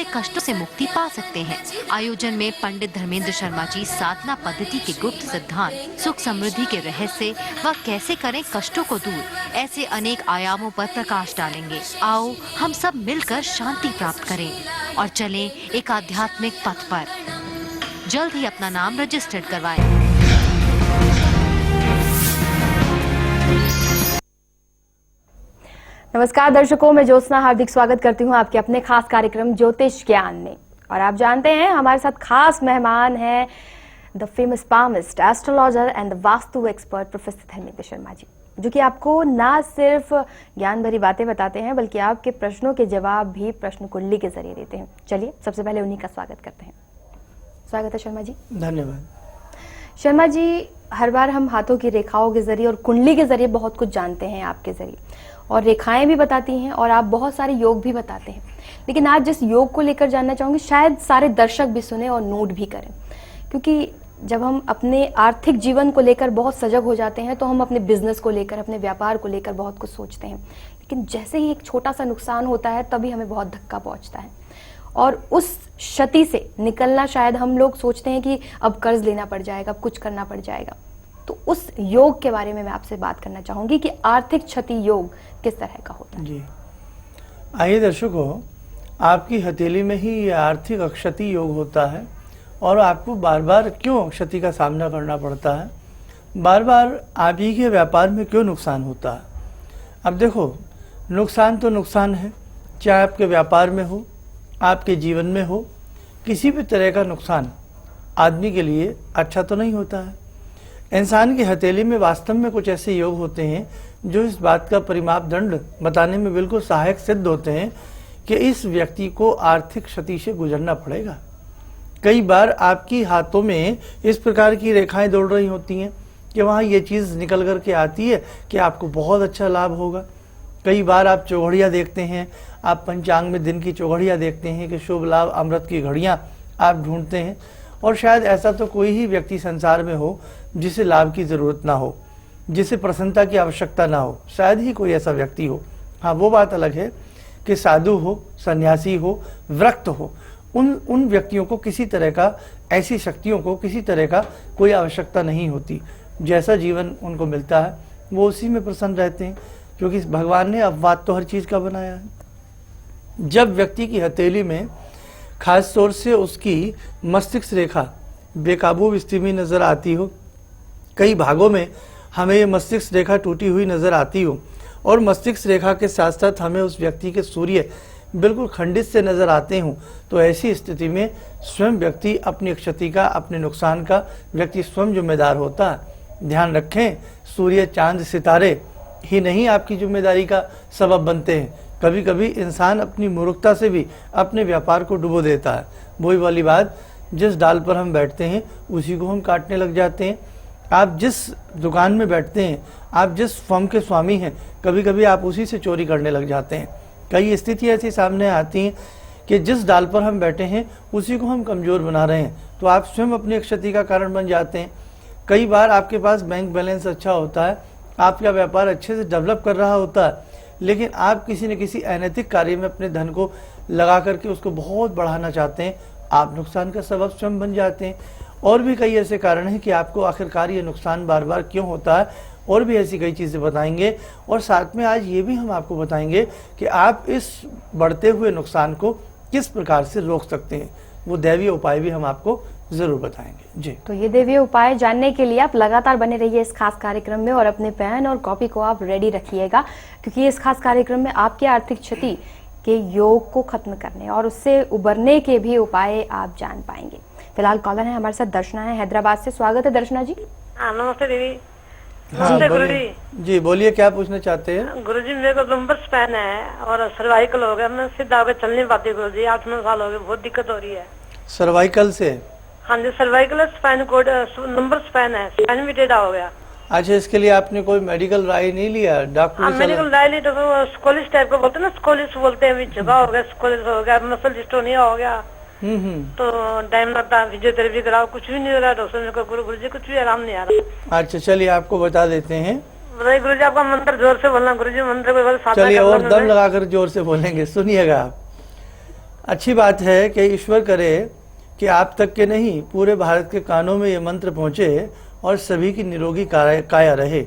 कष्टों से मुक्ति पा सकते हैं। आयोजन में पंडित धर्मेंद्र शर्मा जी साधना पद्धति के गुप्त सिद्धांत, सुख समृद्धि के रहस्य व कैसे करें कष्टों को दूर, ऐसे अनेक आयामों पर प्रकाश डालेंगे। आओ हम सब मिलकर शांति प्राप्त करें और चलें एक आध्यात्मिक पथ पर। जल्द ही अपना नाम रजिस्टर्ड करवाएं। नमस्कार दर्शकों, मैं ज्योत्सना हार्दिक स्वागत करती हूं आपके अपने खास कार्यक्रम ज्योतिष ज्ञान में। और आप जानते हैं हमारे साथ खास मेहमान हैं the famous palmist, astrologer and the vastu expert professor Dharmendra Sharma ji, जो कि आपको ना सिर्फ ज्ञान भरी बातें बताते हैं बल्कि आपके प्रश्नों के जवाब भी प्रश्न कुंडली के जरिए देते हैं। चलिए सबसे पहले उन्हीं का स्वागत करते हैं। स्वागत है शर्मा जी। धन्यवाद। शर्मा जी, हर बार हम हाथों की रेखाओं के जरिए और कुंडली के जरिए बहुत कुछ जानते हैं आपके जरिए, और रेखाएं भी बताती हैं और आप बहुत सारे योग भी बताते हैं। लेकिन आज जिस योग को लेकर जानना चाहूंगी, शायद सारे दर्शक भी सुने और नोट भी करें, क्योंकि जब हम अपने आर्थिक जीवन को लेकर बहुत सजग हो जाते हैं तो हम अपने बिजनेस को लेकर, अपने व्यापार को लेकर बहुत कुछ सोचते हैं। लेकिन जैसे ही एक छोटा सा नुकसान होता है तभी हमें बहुत धक्का पहुंचता है, और उस क्षति से निकलना शायद हम लोग सोचते हैं कि अब कर्ज लेना पड़ जाएगा, अब कुछ करना पड़ जाएगा। तो उस योग के बारे में मैं आपसे बात करना चाहूंगी कि आर्थिक क्षति योग किस तरह का होता है। जी, आइए दर्शकों, आपकी हथेली में ही ये आर्थिक क्षति योग होता है और आपको बार बार क्यों क्षति का सामना करना पड़ता है, बार बार आप ही के व्यापार में क्यों नुकसान होता है। अब देखो, नुकसान तो नुकसान है, चाहे आपके व्यापार में हो, आपके जीवन में हो, किसी भी तरह का नुकसान आदमी के लिए अच्छा तो नहीं होता है। इंसान की हथेली में वास्तव में कुछ ऐसे योग होते हैं जो इस बात का परिमाप दंड बताने में बिल्कुल सहायक सिद्ध होते हैं कि इस व्यक्ति को आर्थिक क्षति से गुजरना पड़ेगा। कई बार आपकी हाथों में इस प्रकार की रेखाएं दौड़ रही होती हैं कि वहाँ ये चीज़ निकल कर के आती है कि आपको बहुत अच्छा लाभ होगा। कई बार आप चौघड़ियाँ देखते हैं, आप पंचांग में दिन की चौघड़ियाँ देखते हैं कि शुभ लाभ अमृत की घड़ियाँ आप ढूंढते हैं, और शायद ऐसा तो कोई ही व्यक्ति संसार में हो जिसे लाभ की ज़रूरत ना हो, जिसे प्रसन्नता की आवश्यकता ना हो, शायद ही कोई ऐसा व्यक्ति हो। हाँ, वो बात अलग है कि साधु हो, सन्यासी हो, व्रक्त हो, उन व्यक्तियों को किसी तरह का, ऐसी शक्तियों को किसी तरह का कोई आवश्यकता नहीं होती। जैसा जीवन उनको मिलता है वो उसी में प्रसन्न रहते हैं, क्योंकि भगवान ने अपवाद तो हर चीज़ का बनाया है। जब व्यक्ति की हथेली में खास तौर से उसकी मस्तिष्क रेखा बेकाबू स्थिति में नज़र आती हो, कई भागों में हमें ये मस्तिष्क रेखा टूटी हुई नज़र आती हो, और मस्तिष्क रेखा के साथ साथ हमें उस व्यक्ति के सूर्य बिल्कुल खंडित से नज़र आते हों, तो ऐसी स्थिति में स्वयं व्यक्ति अपनी क्षति का, अपने नुकसान का व्यक्ति स्वयं जिम्मेदार होता है। ध्यान रखें, सूर्य, चांद, सितारे ही नहीं आपकी जिम्मेदारी का सबब बनते हैं। कभी कभी इंसान अपनी मूर्खता से भी अपने व्यापार को डुबो देता है। वही वाली बात, जिस डाल पर हम बैठते हैं उसी को हम काटने लग जाते हैं। आप जिस दुकान में बैठते हैं, आप जिस फर्म के स्वामी हैं, कभी कभी आप उसी से चोरी करने लग जाते हैं। कई स्थिति ऐसी सामने आती हैं कि जिस डाल पर हम बैठे हैं उसी को हम कमज़ोर बना रहे हैं, तो आप स्वयं अपनी क्षति का कारण बन जाते हैं। कई बार आपके पास बैंक बैलेंस अच्छा होता है, आपका व्यापार अच्छे से डेवलप कर रहा होता है, लेकिन आप किसी न किसी अनैतिक कार्य में अपने धन को लगा करके उसको बहुत बढ़ाना चाहते हैं, आप नुकसान का सबब स्वयं बन जाते हैं। और भी कई ऐसे कारण हैं कि आपको आखिरकार ये नुकसान बार बार क्यों होता है, और भी ऐसी कई चीज़ें बताएंगे। और साथ में आज ये भी हम आपको बताएंगे कि आप इस बढ़ते हुए नुकसान को किस प्रकार से रोक सकते हैं। वो दैवीय उपाय भी हम आपको ज़रूर बताएंगे। जी, तो ये दैवीय उपाय जानने के लिए आप लगातार बने रहिए इस खास कार्यक्रम में, और अपने पेन और कॉपी को आप रेडी रखिएगा, क्योंकि इस खास कार्यक्रम में आपकी आर्थिक क्षति के योग को खत्म करने और उससे उबरने के भी उपाय आप जान पाएंगे। फिलहाल कॉलर है हमारे साथ, दर्शना है हैदराबाद से। स्वागत है दर्शना जी। नमस्ते दीदी। हाँ, नमस्ते गुरुजी। जी बोलिए, क्या पूछना चाहते हैं? गुरुजी, मेरे को लंबर स्पैन है और सर्वाइकल हो गया, मैं सीधा आगे चल नहीं पाती गुरुजी, 8-9 साल हो गए, बहुत दिक्कत हो रही है। सर्वाइकल से? हाँ जी, cervical spine cord number spine है, स्पैन भी टेढ़ा हो गया। अच्छा, इसके लिए आपने कोई मेडिकल राय नहीं लिया? डॉक्टर मेडिकल राय ली तो स्कोलिस टाइप का बोलते हैं ना, स्कोलिस बोलते हैं, जगह हो गया, स्कोलिस हो गया, मसल डिस्टोनिया हो गया, तो टाइम लगता है, फिजियोथेरेपी कराओ, कुछ भी नहीं हो रहा डॉक्टर ने कहा। गुरुजी कुछ भी आराम नहीं आ रहा। अच्छा, चलिए आपको बता देते हैं। गुरुजी आपका मंत्र जोर से बोलना गुरुजी, मंत्र को चलिए और दम लगाकर जोर से बोलेंगे, सुनिएगा आप। अच्छी बात है कि ईश्वर करे कि आप तक के नहीं पूरे भारत के कानों में ये मंत्र पहुंचे और सभी की निरोगी काया रहे।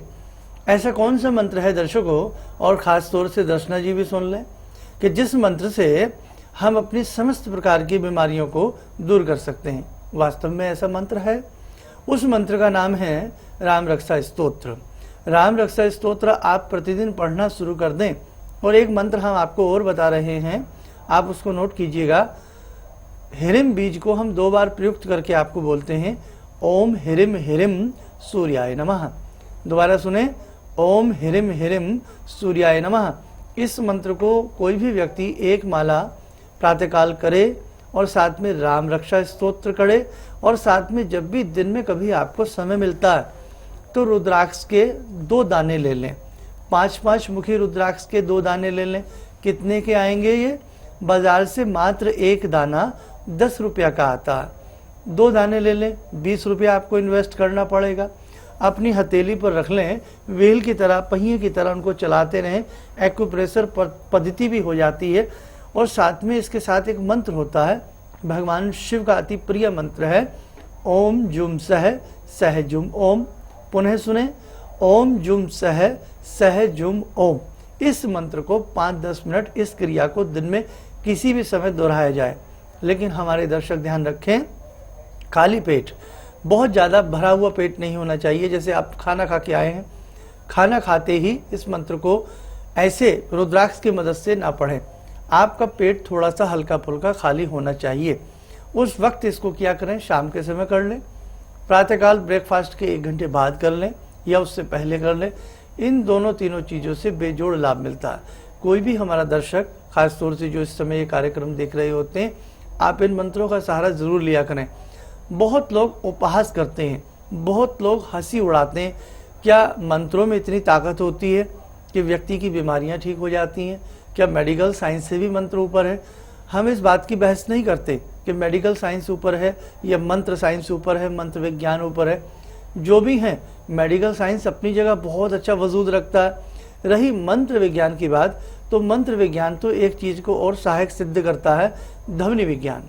ऐसा कौन सा मंत्र है दर्शकों, और ख़ास तौर से दर्शना जी भी सुन लें, कि जिस मंत्र से हम अपनी समस्त प्रकार की बीमारियों को दूर कर सकते हैं। वास्तव में ऐसा मंत्र है। उस मंत्र का नाम है राम रक्षा स्तोत्र। राम रक्षा स्तोत्र आप प्रतिदिन पढ़ना शुरू कर दें। और एक मंत्र हम आपको और बता रहे हैं, आप उसको नोट कीजिएगा। हिरिम बीज को हम 2 बार प्रयुक्त करके आपको बोलते हैं, ओम हिरिम हिरिम सूर्याय नमः। दोबारा सुने, ओम हिरिम हिरिम सूर्याय नमः। इस मंत्र को कोई भी व्यक्ति 1 माला प्रातःकाल करे और साथ में राम रक्षा स्तोत्र करे, और साथ में जब भी दिन में कभी आपको समय मिलता है तो रुद्राक्ष के 2 दाने ले लें। 5-5 मुखी रुद्राक्ष के 2 दाने ले लें। कितने के आएंगे ये? बाजार से मात्र 1 दाना 10 रुपया का आता है। 2 दाने ले लें, 20 रुपया आपको इन्वेस्ट करना पड़ेगा। अपनी हथेली पर रख लें, व्हील की तरह, पहिए की तरह उनको चलाते रहें। एक्यूप्रेशर पद्धति भी हो जाती है। और साथ में इसके साथ एक मंत्र होता है, भगवान शिव का अति प्रिय मंत्र है, ओम जुम सह जुम ओम। पुनः सुने, ओम जुम सह जुम ओम। इस मंत्र को 5-10 मिनट इस क्रिया को दिन में किसी भी समय दोहराया जाए। लेकिन हमारे दर्शक ध्यान रखें, खाली पेट, बहुत ज़्यादा भरा हुआ पेट नहीं होना चाहिए। जैसे आप खाना खा के आए हैं, खाना खाते ही इस मंत्र को ऐसे रुद्राक्ष की मदद से ना पढ़ें। आपका पेट थोड़ा सा हल्का फुल्का खाली होना चाहिए। उस वक्त इसको क्या करें, शाम के समय कर लें, प्रातःकाल ब्रेकफास्ट के 1 घंटे बाद कर लें, या उससे पहले कर लें। इन दोनों तीनों चीज़ों से बेजोड़ लाभ मिलता है। कोई भी हमारा दर्शक, खास तौर से जो इस समय ये कार्यक्रम देख रहे होते हैं, आप इन मंत्रों का सहारा ज़रूर लिया करें। बहुत लोग उपहास करते हैं, बहुत लोग हंसी उड़ाते हैं। क्या मंत्रों में इतनी ताकत होती है कि व्यक्ति की बीमारियां ठीक हो जाती हैं? क्या मेडिकल साइंस से भी मंत्र ऊपर है? हम इस बात की बहस नहीं करते कि मेडिकल साइंस ऊपर है या मंत्र साइंस ऊपर है, मंत्र विज्ञान ऊपर है। जो भी हैं, मेडिकल साइंस अपनी जगह बहुत अच्छा वजूद रखता है। रही मंत्र विज्ञान की बात, तो मंत्र विज्ञान तो एक चीज़ को और सहायक सिद्ध करता है, ध्वनि विज्ञान।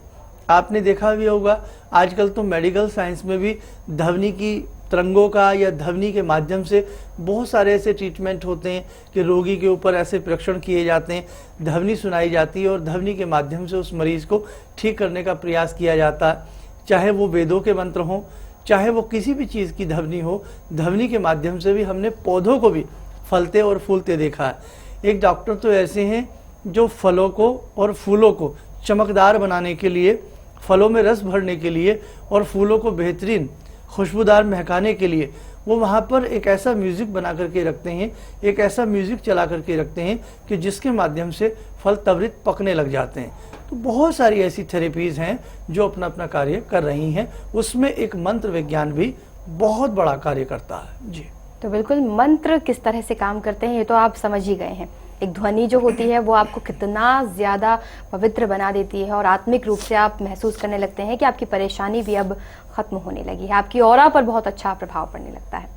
आपने देखा भी होगा, आजकल तो मेडिकल साइंस में भी ध्वनि की तरंगों का या ध्वनि के माध्यम से बहुत सारे ऐसे ट्रीटमेंट होते हैं कि रोगी के ऊपर ऐसे परीक्षण किए जाते हैं, ध्वनि सुनाई जाती है और ध्वनि के माध्यम से उस मरीज को ठीक करने का प्रयास किया जाता है। चाहे वो वेदों के मंत्र हों, चाहे वो किसी भी चीज़ की ध्वनि हो, ध्वनि के माध्यम से भी हमने पौधों को भी फलते और फूलते देखा है। एक डॉक्टर तो ऐसे हैं जो फलों को और फूलों को चमकदार बनाने के लिए, फलों में रस भरने के लिए और फूलों को बेहतरीन खुशबूदार महकाने के लिए वो वहाँ पर एक ऐसा म्यूज़िक बना करके रखते हैं, एक ऐसा म्यूज़िक चला करके रखते हैं कि जिसके माध्यम से फल त्वरित पकने लग जाते हैं। तो बहुत सारी ऐसी थेरेपीज़ हैं जो अपना अपना कार्य कर रही हैं। उसमें एक मंत्र विज्ञान भी बहुत बड़ा कार्य करता है। जी, तो बिल्कुल मंत्र किस तरह से काम करते हैं ये तो आप समझ ही गए हैं। एक ध्वनि जो होती है वो आपको कितना ज़्यादा पवित्र बना देती है और आत्मिक रूप से आप महसूस करने लगते हैं कि आपकी परेशानी भी अब खत्म होने लगी है, आपकी ऑरा पर बहुत अच्छा प्रभाव पड़ने लगता है।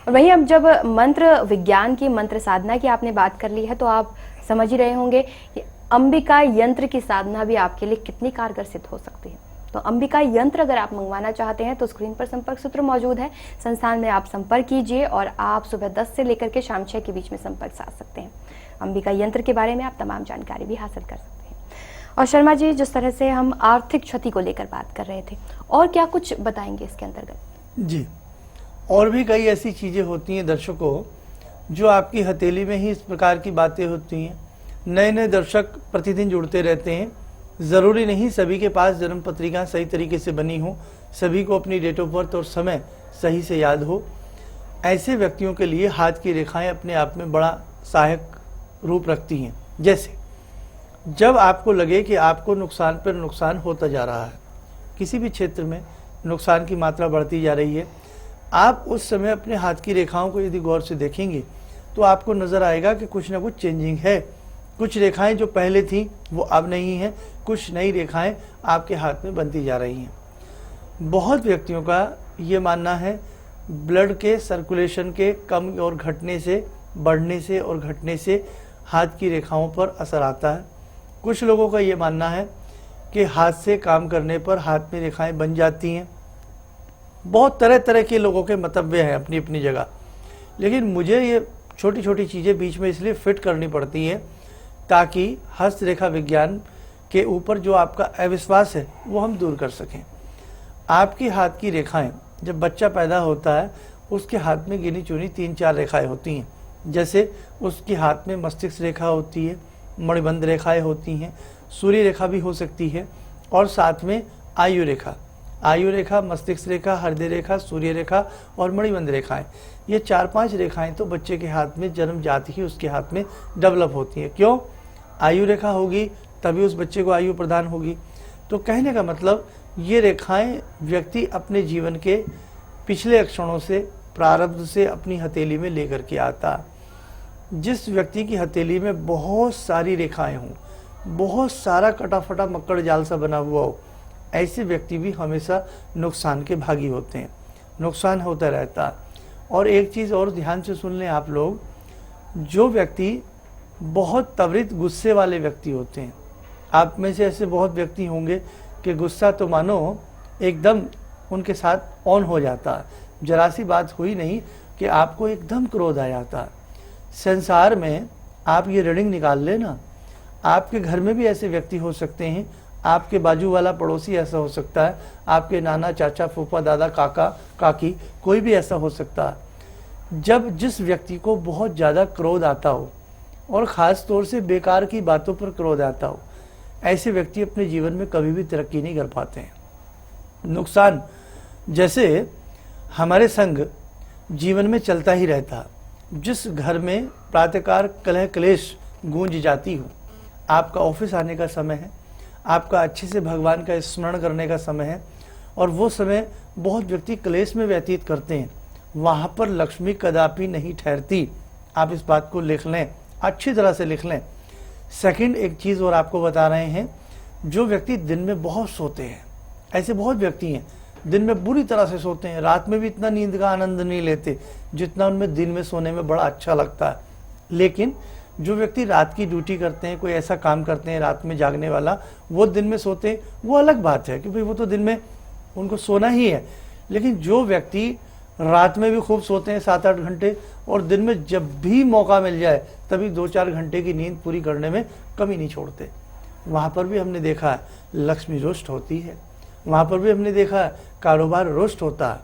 और वहीं अब जब मंत्र विज्ञान की, मंत्र साधना की आपने बात कर ली है, तो आप समझ ही रहे होंगे कि अंबिका यंत्र की साधना भी आपके लिए कितनी कारगर सिद्ध हो सकती है। तो अंबिका यंत्र अगर आप मंगवाना चाहते हैं तो स्क्रीन पर संपर्क सूत्र मौजूद है, संस्थान में आप संपर्क कीजिए और आप सुबह 10 से लेकर के शाम 6 के बीच में संपर्क साध सकते हैं। अंबिका यंत्र के बारे में आप तमाम जानकारी भी हासिल कर सकते हैं। और शर्मा जी, जिस तरह से हम आर्थिक क्षति को लेकर बात कर रहे थे, और क्या कुछ बताएंगे इसके अंतर्गत? जी, और भी कई ऐसी चीज़ें होती हैं दर्शकों, जो आपकी हथेली में ही इस प्रकार की बातें होती हैं। नए नए दर्शक प्रतिदिन जुड़ते रहते हैं। ज़रूरी नहीं सभी के पास जन्म पत्रिका सही तरीके से बनी हो, सभी को अपनी डेट ऑफ बर्थ और समय सही से याद हो। ऐसे व्यक्तियों के लिए हाथ की रेखाएं अपने आप में बड़ा सहायक रूप रखती हैं। जैसे जब आपको लगे कि आपको नुकसान पर नुकसान होता जा रहा है, किसी भी क्षेत्र में नुकसान की मात्रा बढ़ती जा रही है, आप उस समय अपने हाथ की रेखाओं को यदि गौर से देखेंगे तो आपको नज़र आएगा कि कुछ ना कुछ चेंजिंग है। कुछ रेखाएं जो पहले थी वो अब नहीं हैं, कुछ नई रेखाएं आपके हाथ में बनती जा रही हैं। बहुत व्यक्तियों का ये मानना है ब्लड के सर्कुलेशन के कम और घटने से, बढ़ने से और घटने से हाथ की रेखाओं पर असर आता है। कुछ लोगों का ये मानना है कि हाथ से काम करने पर हाथ में रेखाएं बन जाती हैं। बहुत तरह तरह के लोगों के मतव्य हैं अपनी अपनी जगह, लेकिन मुझे ये छोटी छोटी चीज़ें बीच में इसलिए फिट करनी पड़ती हैं ताकि हस्तरेखा विज्ञान के ऊपर जो आपका अविश्वास है वो हम दूर कर सकें। आपके हाथ की रेखाएं, जब बच्चा पैदा होता है उसके हाथ में गिनी चुनी 3-4 रेखाएं होती हैं। जैसे उसके हाथ में मस्तिष्क रेखा होती है, मणिबंध रेखाएं होती हैं, सूर्य रेखा भी हो सकती है, और साथ में आयु रेखा, मस्तिष्क रेखा, हृदय रेखा, सूर्य रेखा और मणिबंध रेखाएं। ये 4-5 रेखाएं तो बच्चे के हाथ में जन्म जाते ही उसके हाथ में डेवलप होती हैं। क्यों? आयु रेखा होगी तभी उस बच्चे को आयु प्रदान होगी। तो कहने का मतलब ये रेखाएं व्यक्ति अपने जीवन के पिछले क्षणों से, प्रारब्ध से अपनी हथेली में लेकर के आता। जिस व्यक्ति की हथेली में बहुत सारी रेखाएं हों, बहुत सारा कटाफटा मक्कड़ जाल सा बना हुआ हो, ऐसे व्यक्ति भी हमेशा नुकसान के भागी होते हैं, नुकसान होता रहता। और एक चीज़ और ध्यान से सुन लें आप लोग, जो व्यक्ति बहुत त्वरित गुस्से वाले व्यक्ति होते हैं, आप में से ऐसे बहुत व्यक्ति होंगे कि गुस्सा तो मानो एकदम उनके साथ ऑन हो जाता है, जरा सी बात हुई नहीं कि आपको एकदम क्रोध आ जाता है। संसार में आप ये रीडिंग निकाल लेना, आपके घर में भी ऐसे व्यक्ति हो सकते हैं, आपके बाजू वाला पड़ोसी ऐसा हो सकता है, आपके नाना, चाचा, फूफा, दादा, काका, काकी, कोई भी ऐसा हो सकता है। जब जिस व्यक्ति को बहुत ज़्यादा क्रोध आता हो और ख़ास तौर से बेकार की बातों पर क्रोध आता हो, ऐसे व्यक्ति अपने जीवन में कभी भी तरक्की नहीं कर पाते हैं। नुकसान, जैसे हमारे संग जीवन में चलता ही रहता, जिस घर में प्रातःकाल कलह क्लेश गूंज जाती हो, आपका ऑफिस आने का समय है, आपका अच्छे से भगवान का स्मरण करने का समय है, और वो समय बहुत व्यक्ति क्लेश में व्यतीत करते हैं, वहाँ पर लक्ष्मी कदापि नहीं ठहरती। आप इस बात को लिख लें, अच्छी तरह से लिख लें। सेकंड, एक चीज़ और आपको बता रहे हैं, जो व्यक्ति दिन में बहुत सोते हैं, ऐसे बहुत व्यक्ति हैं दिन में बुरी तरह से सोते हैं, रात में भी इतना नींद का आनंद नहीं लेते जितना उनमें दिन में सोने में बड़ा अच्छा लगता है। लेकिन जो व्यक्ति रात की ड्यूटी करते हैं, कोई ऐसा काम करते हैं रात में जागने वाला, वो दिन में सोते हैं, वो अलग बात है कि भाई वो तो दिन में उनको सोना ही है। लेकिन जो व्यक्ति रात में भी खूब सोते हैं 7-8 घंटे, और दिन में जब भी मौका मिल जाए तभी 2-4 घंटे की नींद पूरी करने में कमी नहीं छोड़ते, वहाँ पर भी हमने देखा है लक्ष्मी रुष्ट होती है, वहाँ पर भी हमने देखा है कारोबार रुष्ट होता है।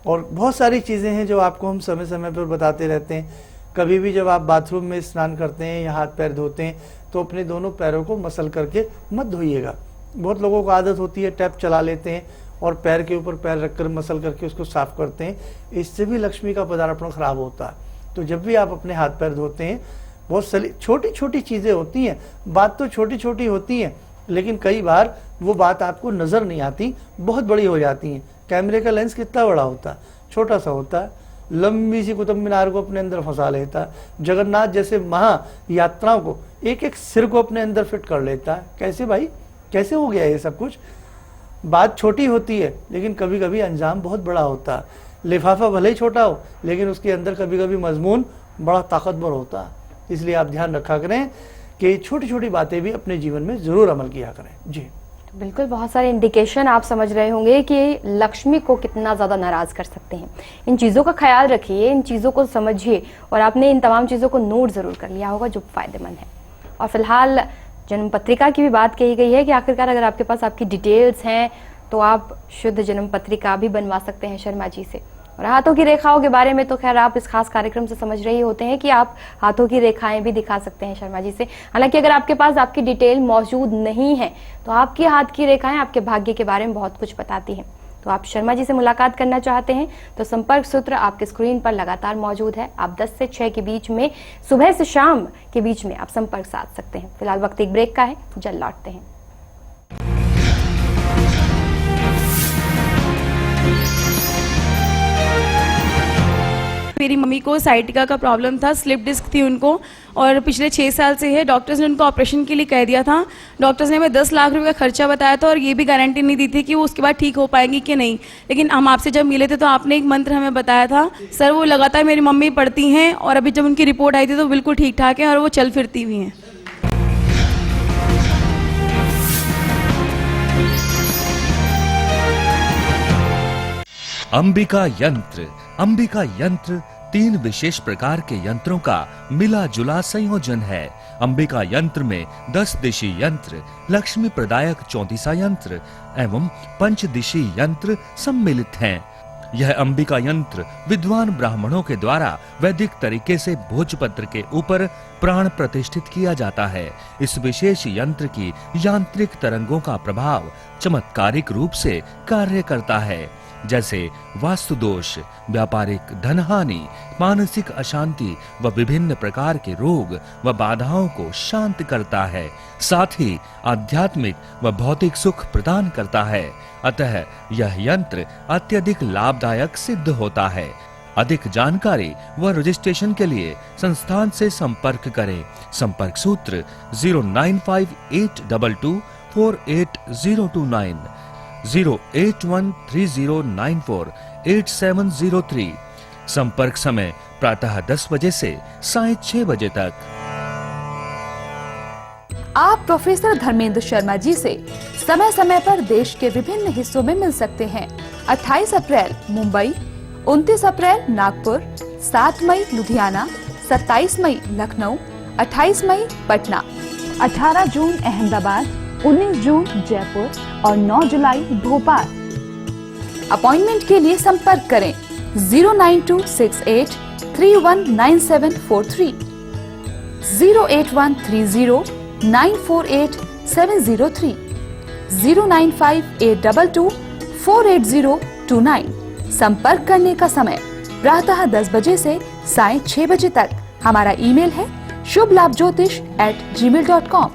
और बहुत सारी चीज़ें हैं जो आपको हम समय समय पर बताते रहते हैं। कभी भी जब आप बाथरूम में स्नान करते हैं या हाथ पैर धोते हैं तो अपने दोनों पैरों को मसल करके मत धोइएगा। बहुत लोगों को आदत होती है टैप चला लेते हैं और पैर के ऊपर पैर रखकर मसल करके उसको साफ करते हैं, इससे भी लक्ष्मी का पदार्पण खराब होता है। तो जब भी आप अपने हाथ पैर धोते हैं, बहुत छोटी छोटी चीज़ें होती हैं, बात तो छोटी छोटी होती हैं, लेकिन कई बार वो बात आपको नज़र नहीं आती, बहुत बड़ी हो जाती हैं। कैमरे का लेंस कितना बड़ा होता है, छोटा सा होता है, लंबी सी कुतुब मीनार को अपने अंदर फंसा लेता है। जगन्नाथ जैसे महा यात्राओं को एक एक सिर को अपने अंदर फिट कर लेता है। कैसे भाई, कैसे हो गया ये सब कुछ? बात छोटी होती है लेकिन कभी कभी अंजाम बहुत बड़ा होता है। लिफाफा भले ही छोटा हो लेकिन उसके अंदर कभी कभी मजमून बड़ा ताकतवर होता है। इसलिए आप ध्यान रखा करें कि छोटी छोटी बातें भी अपने जीवन में जरूर अमल किया करें। जी बिल्कुल, बहुत सारे इंडिकेशन आप समझ रहे होंगे कि लक्ष्मी को कितना ज़्यादा नाराज़ कर सकते हैं। इन चीज़ों का ख्याल रखिए, इन चीज़ों को समझिए, और आपने इन तमाम चीज़ों को नोट ज़रूर कर लिया होगा जो फ़ायदेमंद है। और फिलहाल जन्म पत्रिका की भी बात कही गई है कि आखिरकार अगर आपके पास आपकी डिटेल्स हैं तो आप शुद्ध जन्म पत्रिका भी बनवा सकते हैं शर्मा जी से। और हाथों की रेखाओं के बारे में तो खैर आप इस खास कार्यक्रम से समझ रहे होते हैं कि आप हाथों की रेखाएं भी दिखा सकते हैं शर्मा जी से। हालांकि अगर आपके पास आपकी डिटेल मौजूद नहीं है तो आपकी हाथ की रेखाएं आपके भाग्य के बारे में बहुत कुछ बताती हैं। तो आप शर्मा जी से मुलाकात करना चाहते हैं तो संपर्क सूत्र आपके स्क्रीन पर लगातार मौजूद है। आप 10 से 6 के बीच में, सुबह से शाम के बीच में आप संपर्क साध सकते हैं। फिलहाल वक्त एक ब्रेक का है, जल्द लौटते हैं। मेरी मम्मी को साइटिका का प्रॉब्लम था, स्लिप डिस्क थी उनको, और पिछले 6 साल से है। डॉक्टर्स ने उनको ऑपरेशन के लिए कह दिया था। डॉक्टर्स ने हमें 10 लाख रुपए का खर्चा बताया था और ये भी गारंटी नहीं दी थी कि वो उसके बाद ठीक हो पाएंगी कि नहीं। लेकिन हम आपसे जब मिले थे तो आपने एक मंत्र हमें बताया था सर, वो लगातार मेरी मम्मी पढ़ती हैं और अभी जब उनकी रिपोर्ट आई थी तो बिल्कुल ठीक ठाक है और वो चल फिरती हुई हैं। अंबिका यंत्र। अंबिका यंत्र 3 विशेष प्रकार के यंत्रों का मिला जुला संयोजन है। अंबिका यंत्र में 10 दिशी यंत्र, लक्ष्मी प्रदायक 34 यंत्र एवं पंचदिशी यंत्र सम्मिलित हैं। यह अंबिका यंत्र विद्वान ब्राह्मणों के द्वारा वैदिक तरीके से भोजपत्र के ऊपर प्राण प्रतिष्ठित किया जाता है। इस विशेष यंत्र की यांत्रिक तरंगों का प्रभाव चमत्कारिक रूप से कार्य करता है, जैसे वास्तु दोष, व्यापारिक धनहानि, मानसिक अशांति व विभिन्न प्रकार के रोग व बाधाओं को शांत करता है। साथ ही आध्यात्मिक व भौतिक सुख प्रदान करता है। अतः यह यंत्र अत्यधिक लाभदायक सिद्ध होता है। अधिक जानकारी व रजिस्ट्रेशन के लिए संस्थान से संपर्क करें। संपर्क सूत्र 09582248029, 08130948703। संपर्क समय प्रातः 10 बजे से सायं 6 बजे तक। आप प्रोफेसर धर्मेंद्र शर्मा जी से समय समय पर देश के विभिन्न हिस्सों में मिल सकते हैं। 28 अप्रैल मुंबई, 29 अप्रैल नागपुर, 7 मई लुधियाना, 27 मई लखनऊ, 28 मई पटना, 18 जून अहमदाबाद, 19 जून जयपुर और 9 जुलाई भोपाल। अपॉइंटमेंट के लिए संपर्क करें 09268319743, 08130948703, 09582248029। संपर्क करने का समय प्रातः 10 बजे से सायं 6 बजे तक। हमारा ईमेल है shubhlabjyotish@gmail.com।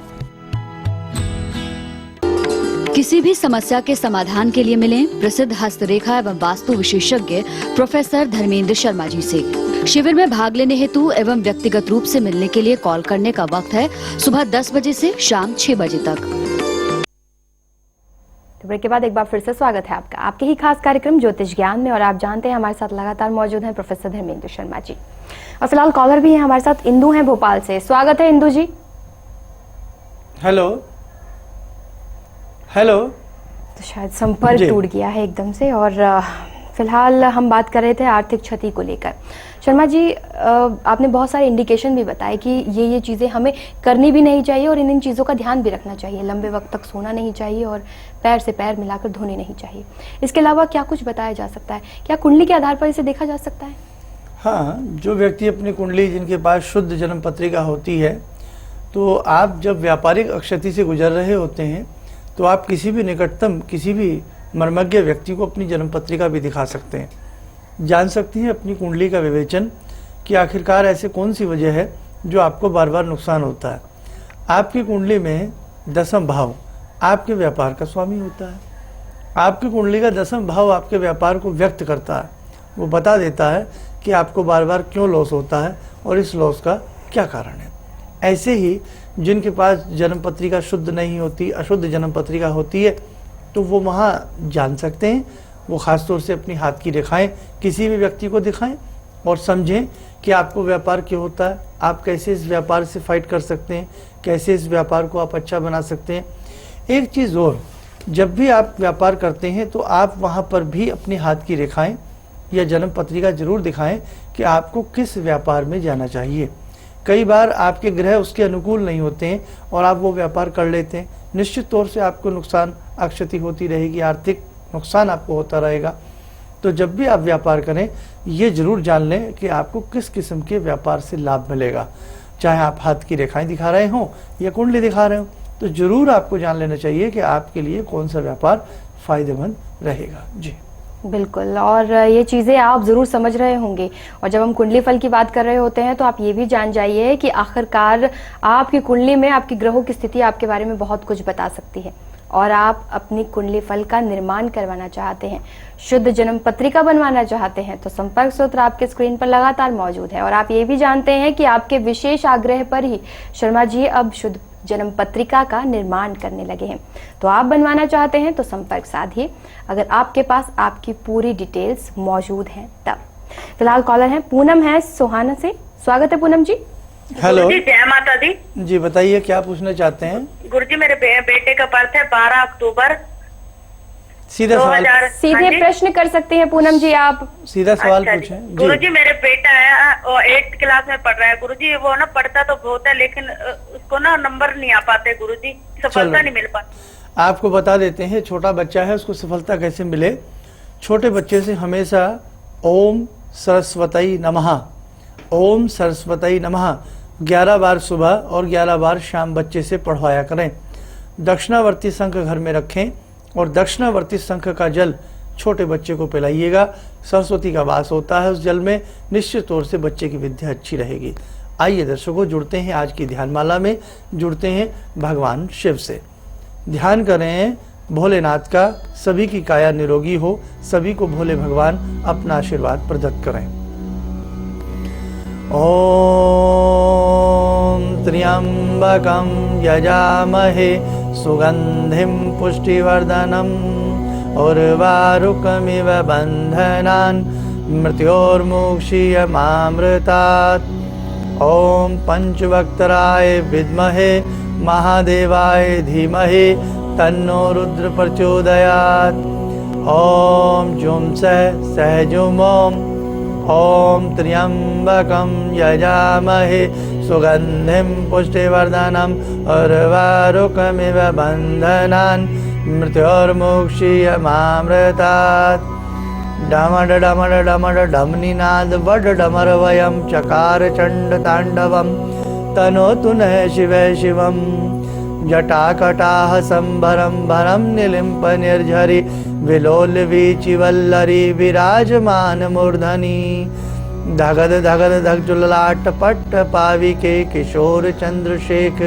किसी भी समस्या के समाधान के लिए मिलें प्रसिद्ध हस्तरेखा एवं वास्तु विशेषज्ञ प्रोफेसर धर्मेंद्र शर्मा जी से। शिविर में भाग लेने हेतु एवं व्यक्तिगत रूप से मिलने के लिए कॉल करने का वक्त है सुबह 10 बजे से शाम 6 बजे तक। तो ब्रेक के बाद एक बार फिर से स्वागत है आपका आपके ही खास कार्यक्रम ज्योतिष ज्ञान में। और आप जानते हैं हमारे साथ लगातार मौजूद हैं प्रोफेसर धर्मेंद्र शर्मा जी। और फिलहाल कॉलर भी है हमारे साथ, इंदु हैं भोपाल से। स्वागत है इंदु जी। Hello hello. तो शायद संपर्क टूट गया है एकदम से। और फिलहाल हम बात कर रहे थे आर्थिक क्षति को लेकर। शर्मा जी, आपने बहुत सारे इंडिकेशन भी बताए कि ये चीज़ें हमें करनी भी नहीं चाहिए और इन चीज़ों का ध्यान भी रखना चाहिए। लंबे वक्त तक सोना नहीं चाहिए और पैर से पैर मिलाकर धोने नहीं चाहिए। इसके अलावा क्या कुछ बताया जा सकता है? क्या कुंडली के आधार पर इसे देखा जा सकता है? हाँ, जो व्यक्ति अपनी कुंडली जिनके पास शुद्ध जन्म पत्रिका होती है, तो आप जब व्यापारिक अक्षति से गुजर रहे होते हैं तो आप किसी भी निकटतम किसी भी मर्मज्ञ व्यक्ति को अपनी जन्म पत्रिका भी दिखा सकते हैं। जान सकती हैं अपनी कुंडली का विवेचन कि आखिरकार ऐसे कौन सी वजह है जो आपको बार बार नुकसान होता है। आपकी कुंडली में 10वां भाव आपके व्यापार का स्वामी होता है। आपकी कुंडली का 10वां भाव आपके व्यापार को व्यक्त करता है। वो बता देता है कि आपको बार बार क्यों लॉस होता है और इस लॉस का क्या कारण है। ऐसे ही जिनके पास जन्म पत्रिका शुद्ध नहीं होती, अशुद्ध जन्म पत्रिका होती है, तो वो वहाँ जान सकते हैं। वो ख़ासतौर से अपनी हाथ की रेखाएं किसी भी व्यक्ति को दिखाएं और समझें कि आपको व्यापार क्यों होता है, आप कैसे इस व्यापार से फाइट कर सकते हैं, कैसे इस व्यापार को आप अच्छा बना सकते हैं। एक चीज़ और, जब भी आप व्यापार करते हैं तो आप वहाँ पर भी अपने हाथ की रेखाएं या जन्म पत्रिका जरूर दिखाएं कि आपको किस व्यापार में जाना चाहिए। कई बार आपके ग्रह उसके अनुकूल नहीं होते हैं और आप वो व्यापार कर लेते हैं। निश्चित तौर से आपको नुकसान, अक्षति होती रहेगी, आर्थिक नुकसान आपको होता रहेगा। तो जब भी आप व्यापार करें, ये जरूर जान लें कि आपको किस किस्म के व्यापार से लाभ मिलेगा। चाहे आप हाथ की रेखाएं दिखा रहे हों या कुंडली दिखा रहे हों, तो जरूर आपको जान लेना चाहिए कि आपके लिए कौन सा व्यापार फायदेमंद रहेगा। जी बिल्कुल। और ये चीज़ें आप ज़रूर समझ रहे होंगे। और जब हम कुंडली फल की बात कर रहे होते हैं तो आप ये भी जान जाइए कि आखिरकार आपकी कुंडली में आपकी ग्रहों की स्थिति आपके बारे में बहुत कुछ बता सकती है। और आप अपनी कुंडली फल का निर्माण करवाना चाहते हैं, शुद्ध जन्म पत्रिका बनवाना चाहते हैं, तो संपर्क सूत्र आपके स्क्रीन पर लगातार मौजूद है। और आप ये भी जानते हैं कि आपके विशेष आग्रह पर ही शर्मा जी अब शुद्ध जन्म पत्रिका का निर्माण करने लगे हैं। तो आप बनवाना चाहते हैं तो संपर्क साधिए, अगर आपके पास आपकी पूरी डिटेल्स मौजूद हैं तब। फिलहाल कॉलर हैं पूनम है सोहाना से। स्वागत है पूनम जी। हेलो जी, जय माता दी। जी बताइए, क्या पूछना चाहते हैं? गुरुजी, मेरे बेटे का बर्थ है 12 अक्टूबर सीधा सवाल, सीधे प्रश्न कर सकते हैं पूनम जी आप। सीधा सवाल पूछें। गुरुजी मेरे बेटा है और 8th क्लास में पढ़ रहा है गुरुजी, वो ना पढ़ता तो बहुत है लेकिन उसको ना नंबर नहीं आ पाते गुरुजी, सफलता नहीं मिल पाती। आपको बता देते हैं, छोटा बच्चा है उसको सफलता कैसे मिले। छोटे बच्चे से हमेशा ओम सरस्वती नमः, ओम सरस्वती नमः 11 बार सुबह और 11 बार शाम बच्चे से पढ़वाया करें। दक्षिणावर्ती शंख घर में रखें और दक्षिणावर्ती शंख का जल छोटे बच्चे को पिलाइएगा। सरस्वती का वास होता है उस जल में, निश्चित तौर से बच्चे की विद्या अच्छी रहेगी। आइए दर्शकों, जुड़ते हैं आज की ध्यानमाला में, जुड़ते हैं भगवान शिव से। ध्यान करें भोलेनाथ का, सभी की काया निरोगी हो, सभी को भोले भगवान अपना आशीर्वाद प्रदत्त करें। ओम त्र्यंबकं यजामहे सुगंधिं पुष्टिवर्धनम् उर्वारुकमिव बन्धनान् मृत्योर्मुक्षीयमामृतात्। ओम पंचवक्त्राय विद्महे महादेवाय धीमहि तन्नो रुद्र प्रचोदयात्। ओम जुं सह जुं ओम त्र्यंबकं यजामहे सुगंधिं पुष्टिवर्धनम् उर्वारुकमिव बन्धनान् मृत्योर्मुक्षीयमामृतात्। डमड डमड डमड डमनिनाद वड डमर वयं चकार चंड तांडवं तनोतु नः शिवे शिवं। जटाकटाह संभरं भरं निलिम्प निर्झरि विलोल वीचिवल्लरी विराजमान मूर्धनि। धगद धगद धगजुललाट पट्ट पाविके किशोर चंद्रशेखर।